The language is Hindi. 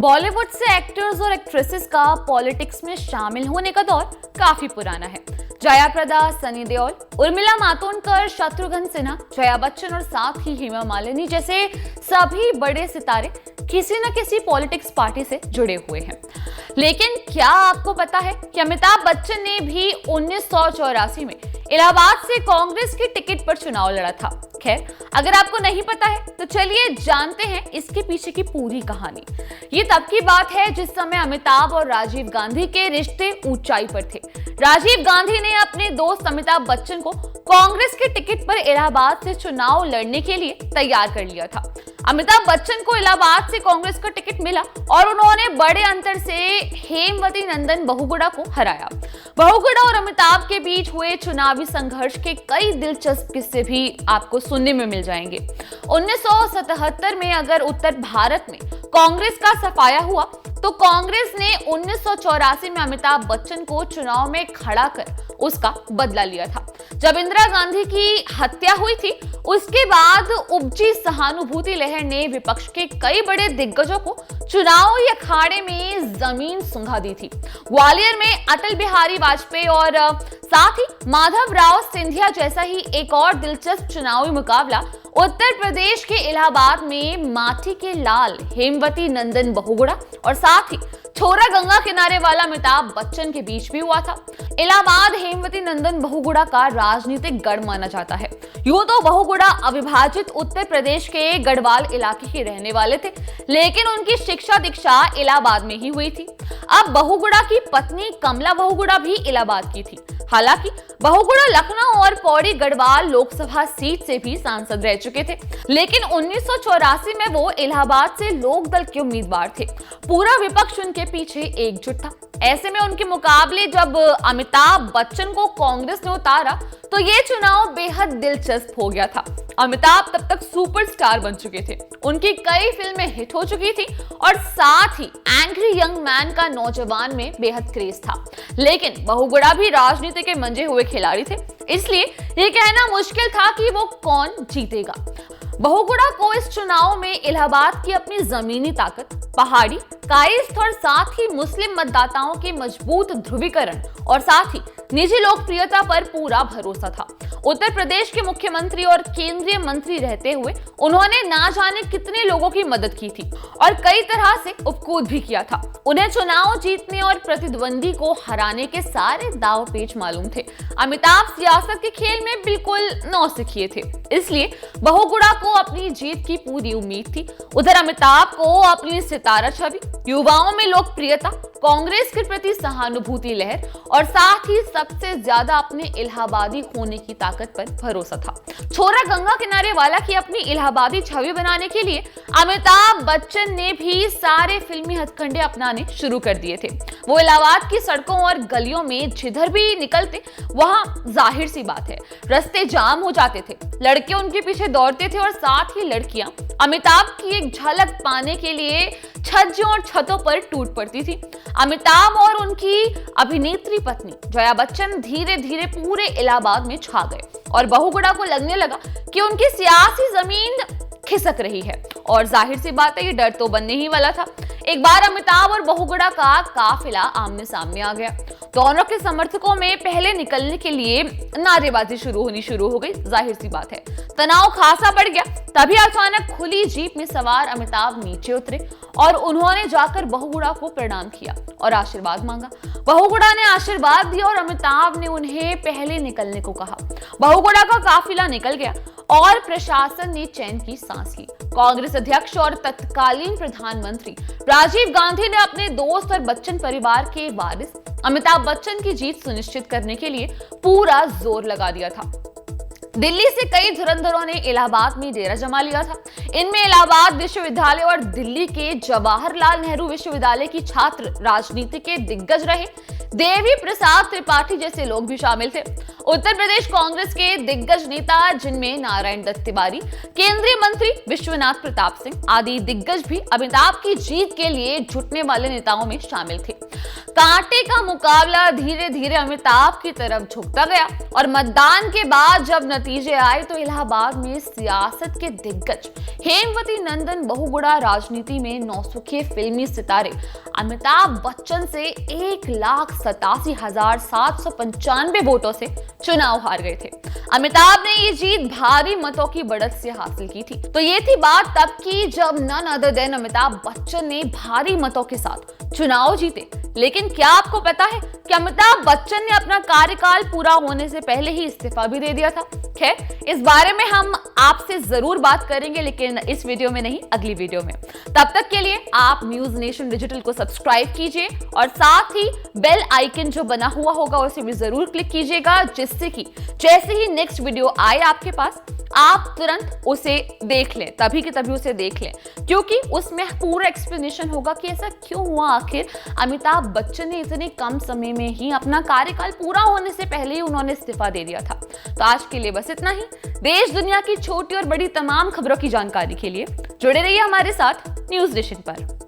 बॉलीवुड से एक्टर्स और एक्ट्रेसेस का पॉलिटिक्स में शामिल होने का दौर काफी पुराना है। जया प्रदा, सनी देओल, उर्मिला मातोंडकर, शत्रुघ्न सिन्हा, जया बच्चन और साथ ही हेमा मालिनी जैसे सभी बड़े सितारे किसी न किसी पॉलिटिक्स पार्टी से जुड़े हुए हैं। लेकिन क्या आपको पता है कि अमिताभ बच्चन ने भी 1984 में इलाहाबाद से कांग्रेस की टिकट पर चुनाव लड़ा था। खैर, अगर आपको नहीं पता है तो चलिए जानते हैं इसके पीछे की पूरी कहानी। ये तब की बात है जिस समय अमिताभ और राजीव गांधी के रिश्ते ऊंचाई पर थे। राजीव गांधी ने अपने दोस्त अमिताभ बच्चन को कांग्रेस की टिकट पर इलाहाबाद से चुनाव लड़ने के लिए तैयार कर लिया था। अमिताभ बच्चन को इलाहाबाद से कांग्रेस का टिकट मिला और उन्होंने बड़े अंतर से हेमवती नंदन बहुगुणा को हराया। बहुगुणा और अमिताभ के बीच हुए चुनावी संघर्ष के कई दिलचस्प किस्से भी आपको सुनने में मिल जाएंगे। 1977 में अगर उत्तर भारत में कांग्रेस का सफाया हुआ तो कांग्रेस ने 1984 में अमिताभ बच्चन को चुनाव में खड़ा कर उसका बदला लिया था। जब इंदिरा गांधी की हत्या हुई थी उसके बाद उपजी सहानुभूति लहर ने विपक्ष के कई बड़े दिग्गजों को चुनावी अखाड़े में जमीन सुंघा दी थी। ग्वालियर में अटल बिहारी वाजपेयी और साथ ही माधव राव सिंधिया जैसा ही एक और दिलचस्प चुनावी मुकाबला उत्तर प्रदेश के इलाहाबाद में माटी के लाल हेमवती नंदन बहुगुणा और साथ ही छोरा गंगा किनारे वाला अमिताभ बच्चन के बीच भी हुआ था। इलाहाबाद हेमवती नंदन बहुगुणा का राजनीतिक गढ़ माना जाता है। यूं तो बहुगुणा अविभाजित उत्तर प्रदेश के गढ़वाल इलाके के रहने वाले थे, लेकिन उनकी शिक्षा दीक्षा इलाहाबाद में ही हुई थी। अब बहुगुणा की पत्नी कमला बहुगुणा भी इलाहाबाद की थी। हालांकि बहुगुणा लखनऊ और पौड़ी गढ़वाल लोकसभा सीट से भी सांसद रह चुके थे, लेकिन 1984 में वो इलाहाबाद से लोकदल के उम्मीदवार थे। पूरा विपक्ष उनके पीछे एकजुट था। ऐसे में उनके मुकाबले जब अमिताभ बच्चन को कांग्रेस ने उतारा तो ये चुनाव बेहद दिलचस्प हो गया था। अमिताभ तब तक सुपरस्टार बन चुके थे, उनकी कई फिल्में हिट हो चुकी थी और साथ ही एंग्री यंग मैन का नौजवान में बेहद क्रेज था। लेकिन बहुगुणा भी राजनीति के मंजे हुए खिलाड़ी थे, इसलिए ये कहना मुश्किल था कि वो कौन जीतेगा। बहुगुणा को इस चुनाव में इलाहाबाद की अपनी जमीनी ताकत, पहाड़ी, कायस्थ और साथ ही मुस्लिम मतदाताओं के मजबूत ध्रुवीकरण और साथ ही निजी लोकप्रियता पर पूरा भरोसा था। उत्तर प्रदेश के मुख्यमंत्री और केंद्रीय मंत्री रहते हुए उन्होंने ना जाने कितने लोगों की मदद की थी और कई तरह से उपकूद भी किया था। उन्हें चुनाव जीतने और प्रतिद्वंदी को हराने के सारे दाव पेच मालूम थे। अमिताभ सियासत के खेल में बिल्कुल नौसिखिए थे, इसलिए बहुगुणा को अपनी जीत की पूरी उम्मीद थी। उधर अमिताभ को अपनी सितारा छवि, युवाओं में लोकप्रियता, कांग्रेस के प्रति सहानुभूति लहर और साथ ही सबसे ज्यादा अपने इलाहाबादी होने की ताकत पर भरोसा था। छोरा गंगा किनारे वाला की अपनी इलाहाबादी छवि बनाने के लिए अमिताभ बच्चन ने भी सारे फिल्मी हथकंडे अपनाने शुरू कर दिए थे। वो इलाहाबाद की सड़कों और गलियों में जिधर भी निकलते वहां जाहिर सी बात है रास्ते जाम हो जाते थे। लड़के उनके पीछे दौड़ते थे और साथ ही लड़कियां अमिताभ की एक झलक पाने के लिए छज्जों और छतों पर टूट पड़ती थी। अमिताभ और उनकी अभिनेत्री पत्नी जया बच्चन धीरे धीरे पूरे इलाहाबाद में छा गए और बहुगुणा को लगने लगा कि उनकी सियासी जमीन खिसक रही है और जाहिर सी बात है ये डर तो बनने ही वाला था। एक बार अमिताभ और बहुगुणा का काफिला आमने सामने आ गया। दोनों के समर्थकों में पहले निकलने के लिए नारेबाजी शुरू हो गई। जाहिर सी बात है तनाव खासा बढ़ गया। तभी अचानक खुली जीप में सवार अमिताभ नीचे उतरे और उन्होंने जाकर बहुगुणा को प्रणाम किया और आशीर्वाद मांगा। बहुगुणा ने आशीर्वाद दिया और अमिताभ ने उन्हें पहले निकलने को कहा। बहुगुणा का काफिला निकल गया और प्रशासन ने चैन की सांस ली। कांग्रेस अध्यक्ष और तत्कालीन प्रधानमंत्री राजीव गांधी ने अपने दोस्त और बच्चन परिवार के वारिस अमिताभ बच्चन की जीत सुनिश्चित करने के लिए पूरा जोर लगा दिया था। दिल्ली से कई धुरंधरों ने इलाहाबाद में डेरा जमा लिया था। इनमें इलाहाबाद विश्वविद्यालय और दिल्ली के जवाहरलाल नेहरू विश्वविद्यालय की छात्र राजनीति के दिग्गज रहे देवी प्रसाद त्रिपाठी जैसे लोग भी शामिल थे। उत्तर प्रदेश कांग्रेस के दिग्गज नेता, जिनमें नारायण दत्त तिवारी, केंद्रीय मंत्री विश्वनाथ प्रताप सिंह आदि दिग्गज भी अमिताभ की जीत के लिए जुटने वाले नेताओं में शामिल थे। कांटे का मुकाबला धीरे धीरे अमिताभ की तरफ झुकता गया और मतदान के बाद जब नतीजे आए तो इलाहाबाद में सियासत के दिग्गज हेमवती नंदन बहुगुणा राजनीति में नौसुखे फिल्मी सितारे अमिताभ बच्चन से 1,87,795 वोटों से चुनाव हार गए थे। अमिताभ ने ये जीत भारी मतों की बढ़त से हासिल की थी। तो ये थी बात तब की जब none other than Amitabh Bachchan ने भारी मतों के साथ चुनाव जीते। लेकिन क्या आपको पता है कि अमिताभ बच्चन ने अपना कार्यकाल पूरा होने से पहले ही इस्तीफा भी दे दिया था? खैर, इस बारे में हम आपसे जरूर बात करेंगे, लेकिन इस वीडियो में नहीं, अगली वीडियो में। तब तक के लिए आप न्यूज नेशन डिजिटल को सब्सक्राइब कीजिए और साथ ही बेल आइकन जो बना हुआ होगा उसे भी जरूर क्लिक कीजिएगा, जिससे कि जैसे ही नेक्स्ट वीडियो आए आपके पास आप तुरंत उसे देख लें, तभी के तभी उसे देख लें, क्योंकि उसमें पूरा एक्सप्लेनेशन होगा कि ऐसा क्यों हुआ। आखिर अमिताभ बच्चन ने इतने कम समय में ही अपना कार्यकाल पूरा होने से पहले ही उन्होंने इस्तीफा दे दिया था। तो आज के लिए बस इतना ही। देश दुनिया की छोटी और बड़ी तमाम खबरों की जानकारी के लिए जुड़े रहिए हमारे साथ न्यूज नेशन पर।